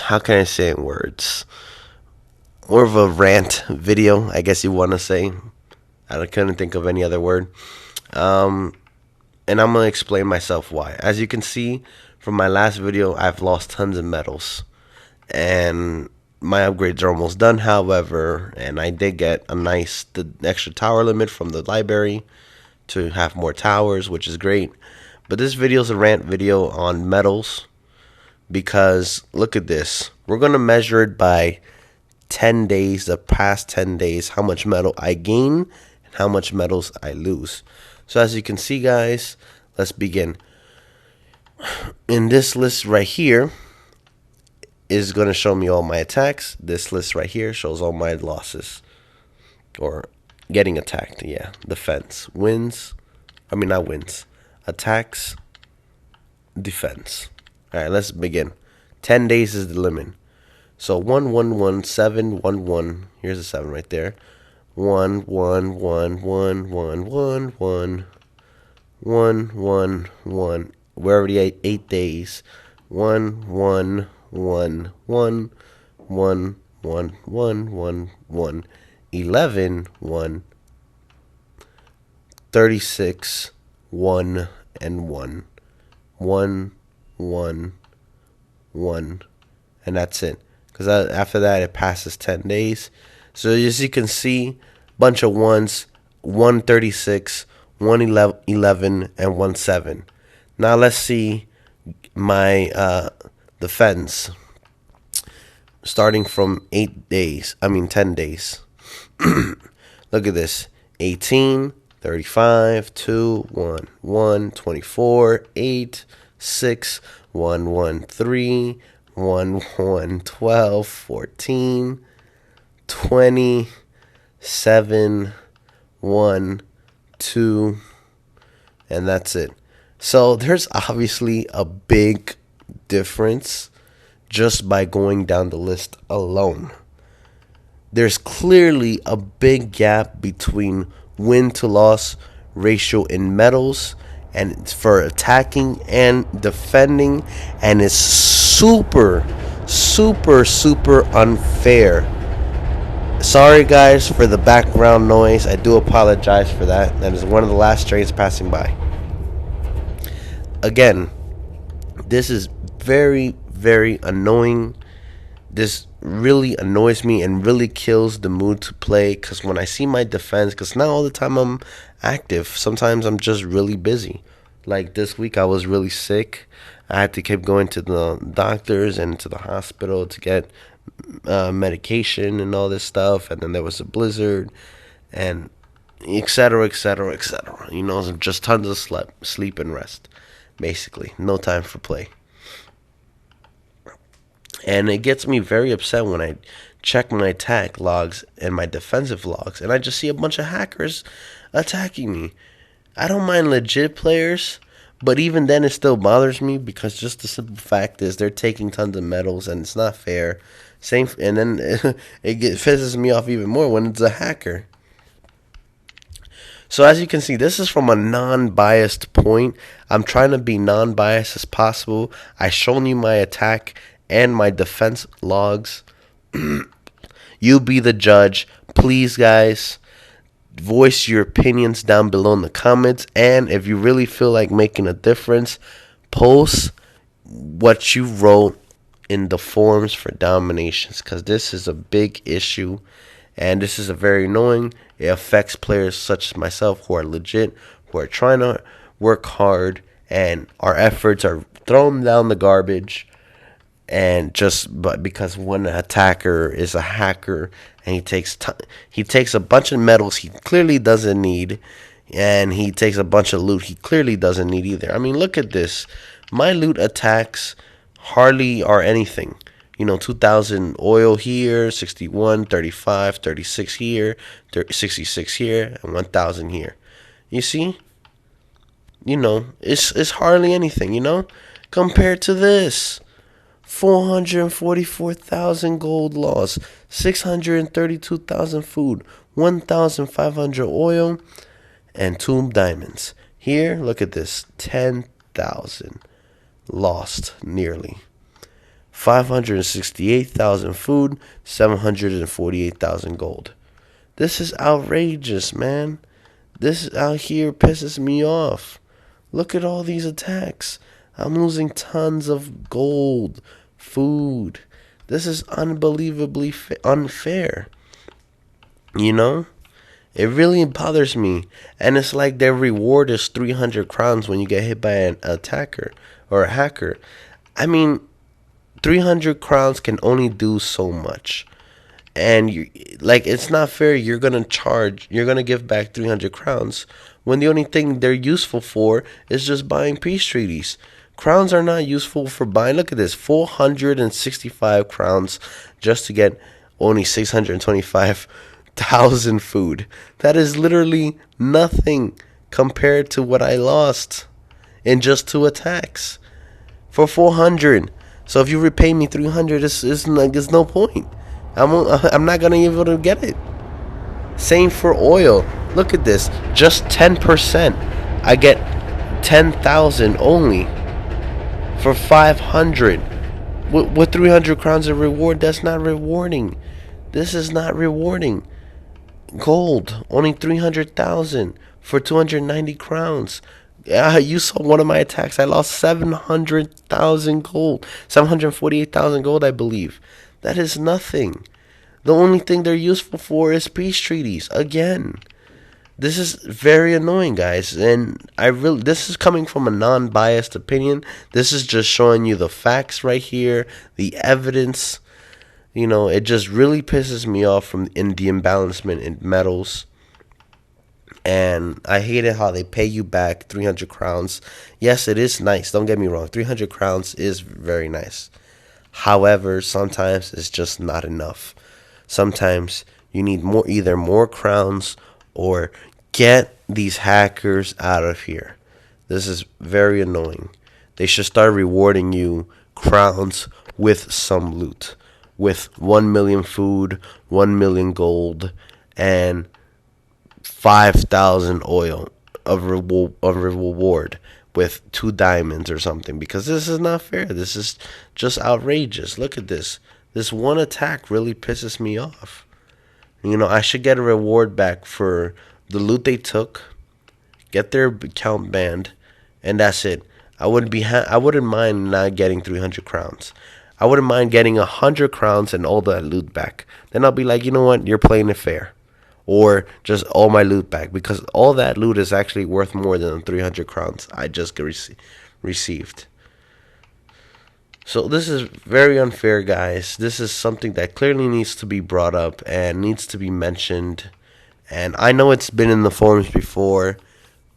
how can I say it in words? More of a rant video, I guess you want to say. I couldn't think of any other word. Um, and I'm gonna explain myself why. As you can see from my last video, I've lost tons of medals, and my upgrades are almost done. However, and I did get the extra tower limit from the library to have more towers, which is great. But this video is a rant video on medals because look at this. We're gonna measure it by 10 days, the past 10 days, how much metal I gain and how much metals I lose. So as you can see, guys, let's begin. In this list right here is going to show me all my attacks. This list right here shows all my losses or getting attacked. Yeah, defense, wins. I mean, not wins, attacks, defense. All right, let's begin. 10 days is the limit. So 1 1 1 7 1 1. Here's a 7 right there. 1 1 1 1 1 1 1 1 1 1. We're already at 8 days. 1 1 1 1 1 1 1 1 1 11 1 36 1 and 1 1 1 1, and that's it. Because after that, it passes 10 days. So as you can see, bunch of ones, 136, 111, and 17. Now let's see my defense. Starting from 8 days, 10 days. Look at this. 18, 35, 2, 1, 1, 24, 8, 6, 1, 1, 3, 1, 1, 12, 14, 20, 7, 1, 2, and that's it. So there's obviously a big difference just by going down the list alone. There's clearly a big gap between win to loss ratio in medals and for attacking and defending, and it's super unfair. Sorry guys for the background noise. I do apologize for that. That is one of the last trains passing by. Again, this is very annoying. This really annoys me and really kills the mood to play, because when I see my defense, because not all the time I'm active, sometimes I'm just really busy. Like this week I was really sick. I had to keep going to the doctors and to the hospital to get medication and all this stuff, and then there was a blizzard and etc, you know, just tons of sleep and rest, basically no time for play. And it gets me very upset when I check my attack logs and my defensive logs, and I just see a bunch of hackers attacking me. I don't mind legit players, but even then it still bothers me, because just the simple fact is they're taking tons of medals and it's not fair. Same, and then it pisses me off even more when it's a hacker. So as you can see, this is from a non-biased point. I'm trying to be non-biased as possible. I've shown you my attack and my defense logs. You be the judge. Please, guys, voice your opinions down below in the comments. And if you really feel like making a difference, post what you wrote in the forums for Dominations, because this is a big issue and this is a very annoying. It affects players such as myself who are legit, who are trying to work hard, and our efforts are thrown down the garbage. And but because one attacker is a hacker and he takes a bunch of medals he clearly doesn't need, and he takes a bunch of loot he clearly doesn't need either. I mean, look at this. My loot attacks hardly are anything. You know, 2,000 oil here, 61, 35, 36 here, 66 here, and 1,000 here. You see? You know, it's hardly anything, you know, compared to this. 444,000 gold loss, 632,000 food, 1,500 oil, and 2 diamonds. Here, look at this, 10,000 lost nearly. 568,000 food, 748,000 gold. This is outrageous, man. This out here pisses me off. Look at all these attacks. I'm losing tons of gold, food. This is unbelievably unfair. You know? It really bothers me. And it's like their reward is 300 crowns when you get hit by an attacker or a hacker. I mean, 300 crowns can only do so much. And it's not fair. You're gonna give back 300 crowns when the only thing they're useful for is just buying peace treaties. Crowns are not useful for buying. Look at this, 465 crowns just to get only 625,000 food. That is literally nothing compared to what I lost in just 2 attacks for 400. So if you repay me 300, it's no point. I'm not gonna be able to get it. Same for oil. Look at this. Just 10%. I get 10,000 only for 500. With 300 crowns of reward, that's not rewarding. This is not rewarding. Gold, only 300,000 for 290 crowns. You saw one of my attacks. I lost 700,000 gold. 748,000 gold, I believe. That is nothing. The only thing they're useful for is peace treaties. Again, this is very annoying, guys. And this is coming from a non-biased opinion. This is just showing you the facts right here, the evidence. You know, it just really pisses me off in the imbalancement in metals. And I hate it how they pay you back 300 crowns. Yes, it is nice. Don't get me wrong. 300 crowns is very nice. However, sometimes it's just not enough. Sometimes you need either more crowns or get these hackers out of here. This is very annoying. They should start rewarding you crowns with some loot. With 1 million food, 1 million gold, and 5,000 oil of reward with 2 diamonds or something, because this is not fair. This is just outrageous. Look at this. This one attack really pisses me off. You know, I should get a reward back for the loot they took, get their account banned, and that's it. I wouldn't mind not getting 300 crowns. I wouldn't mind getting 100 crowns and all that loot back. Then I'll be like, you know what? You're playing it fair. Or just all my loot back, because all that loot is actually worth more than the 300 crowns I just received. So this is very unfair, guys. This is something that clearly needs to be brought up and needs to be mentioned. And I know it's been in the forums before,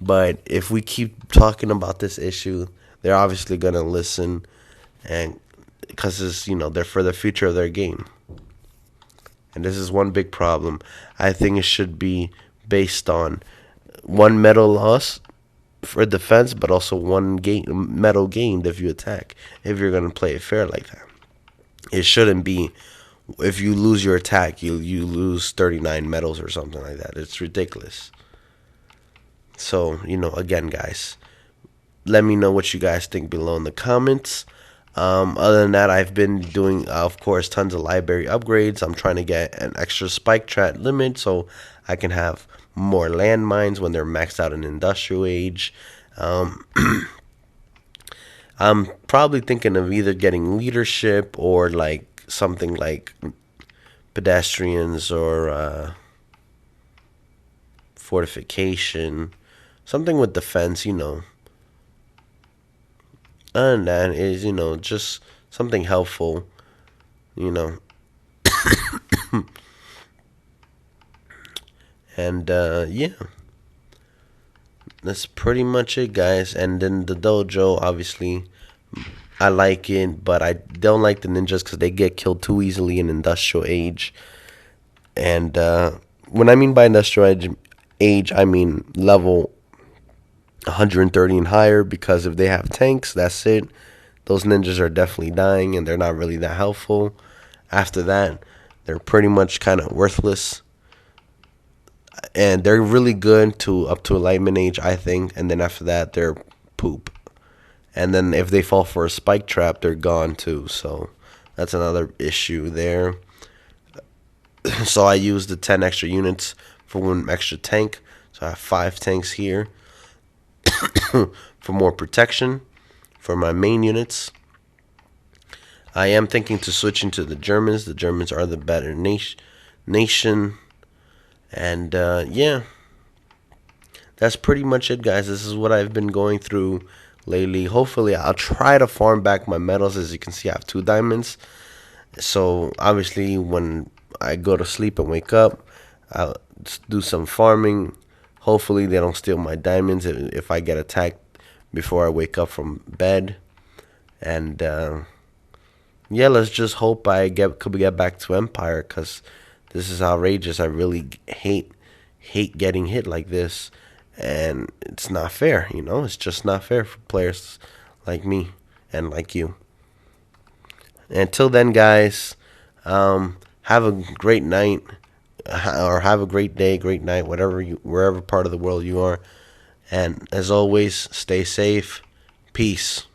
but if we keep talking about this issue, they're obviously going to listen, and because it's, you know, they're for the future of their game. And this is one big problem. I think it should be based on 1 medal loss for defense, but also 1 medal gained if you attack. If you're going to play it fair like that, it shouldn't be if you lose your attack, you lose 39 medals or something like that. It's ridiculous. So, you know, again, guys, let me know what you guys think below in the comments. Other than that, I've been doing, of course, tons of library upgrades. I'm trying to get an extra spike trap limit so I can have more landmines when they're maxed out in industrial age. I'm probably thinking of either getting leadership or like something like pedestrians or fortification, something with defense, you know. And that is, you know, just something helpful, you know. And yeah, that's pretty much it, guys. And then the dojo, obviously, I like it, but I don't like the ninjas because they get killed too easily in industrial age. And when I mean by industrial age, I mean level 130 and higher, because if they have tanks, that's it. Those ninjas are definitely dying, and they're not really that helpful. After that, they're pretty much kind of worthless. And they're really good up to enlightenment age, I think. And then after that, they're poop. And then if they fall for a spike trap, they're gone too. So That's another issue there. So I use the 10 extra units for one extra tank. So I have 5 tanks here for more protection for my main units. I am thinking to switch into the Germans. The Germans are the better nation. And yeah, that's pretty much it, guys. This is what I've been going through lately. Hopefully, I'll try to farm back my medals. As you can see, I have 2 diamonds. So obviously, when I go to sleep and wake up, I'll do some farming. Hopefully, they don't steal my diamonds if I get attacked before I wake up from bed. And yeah, let's just hope I could get back to Empire, because this is outrageous. I really hate getting hit like this, and it's not fair. It's just not fair for players like me and like you. Until then, guys, have a great night, or have a great day, great night, wherever part of the world you are. And as always, stay safe. Peace.